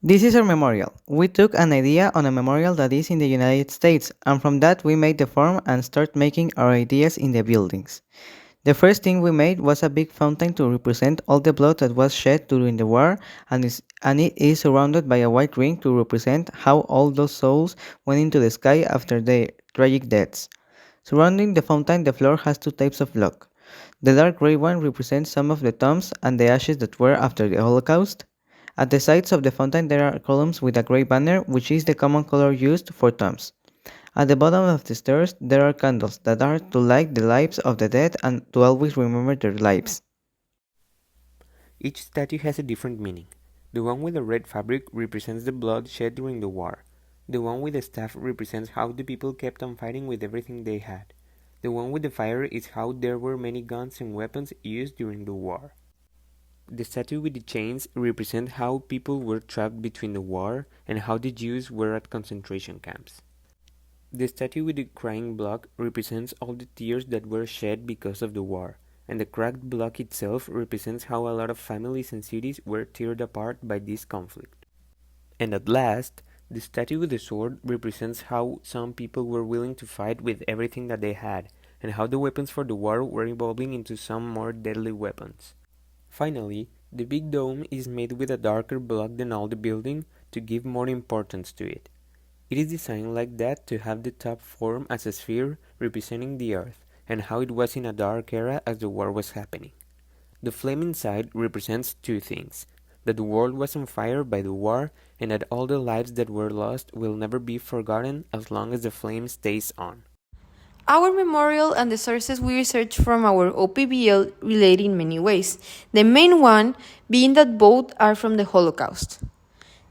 This is our memorial. We took an idea on a memorial that is in the United States, and from that we made the form and start making our ideas in the buildings. The first thing we made was a big fountain to represent all the blood that was shed during the war, and it is surrounded by a white ring to represent how all those souls went into the sky after their tragic deaths. Surrounding the fountain, the floor has two types of block. The dark gray one represents some of the tombs and the ashes that were after the Holocaust. At the sides of the fountain there are columns with a gray banner, which is the common color used for tombs. At the bottom of the stairs there are candles that are to light the lives of the dead and to always remember their lives. Each statue has a different meaning. The one with the red fabric represents the blood shed during the war. The one with the staff represents how the people kept on fighting with everything they had. The one with the fire is how there were many guns and weapons used during the war. The statue with the chains represents how people were trapped between the war and how the Jews were at concentration camps. The statue with the crying block represents all the tears that were shed because of the war, and the cracked block itself represents how a lot of families and cities were torn apart by this conflict. And at last, the statue with the sword represents how some people were willing to fight with everything that they had, and how the weapons for the war were evolving into some more deadly weapons. Finally, the big dome is made with a darker block than all the building to give more importance to it. It is designed like that to have the top form as a sphere representing the earth, and how it was in a dark era as the war was happening. The flame inside represents two things: that the world was on fire by the war, and that all the lives that were lost will never be forgotten as long as the flame stays on. Our memorial and the sources we research from our OPBL relate in many ways, the main one being that both are from the Holocaust.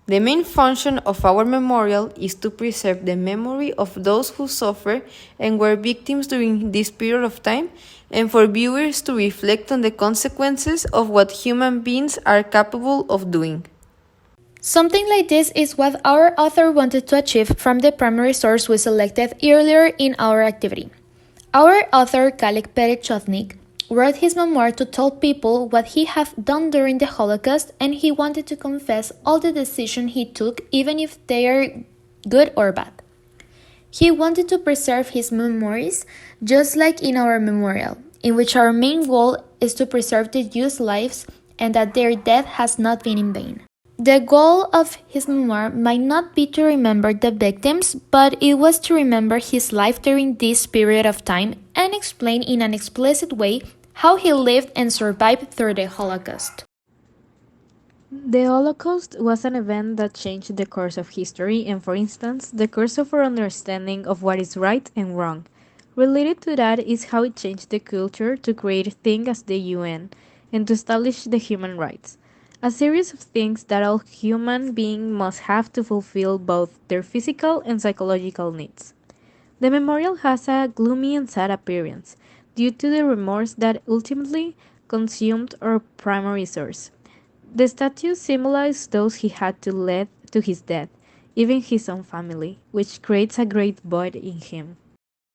The main function of our memorial is to preserve the memory of those who suffered and were victims during this period of time, and for viewers to reflect on the consequences of what human beings are capable of doing. Something like this is what our author wanted to achieve from the primary source we selected earlier in our activity. Our author, Kalek Perechotnik, wrote his memoir to tell people what he had done during the Holocaust, and he wanted to confess all the decisions he took, even if they are good or bad. He wanted to preserve his memories, just like in our memorial, in which our main goal is to preserve the Jews' lives and that their death has not been in vain. The goal of his memoir might not be to remember the victims, but it was to remember his life during this period of time and explain in an explicit way how he lived and survived through the Holocaust. The Holocaust was an event that changed the course of history and, for instance, the course of our understanding of what is right and wrong. Related to that is how it changed the culture to create things as the UN and to establish the human rights. A series of things that all human beings must have to fulfill both their physical and psychological needs. The memorial has a gloomy and sad appearance due to the remorse that ultimately consumed our primary source. The statues symbolize those he had to lead to his death, even his own family, which creates a great void in him.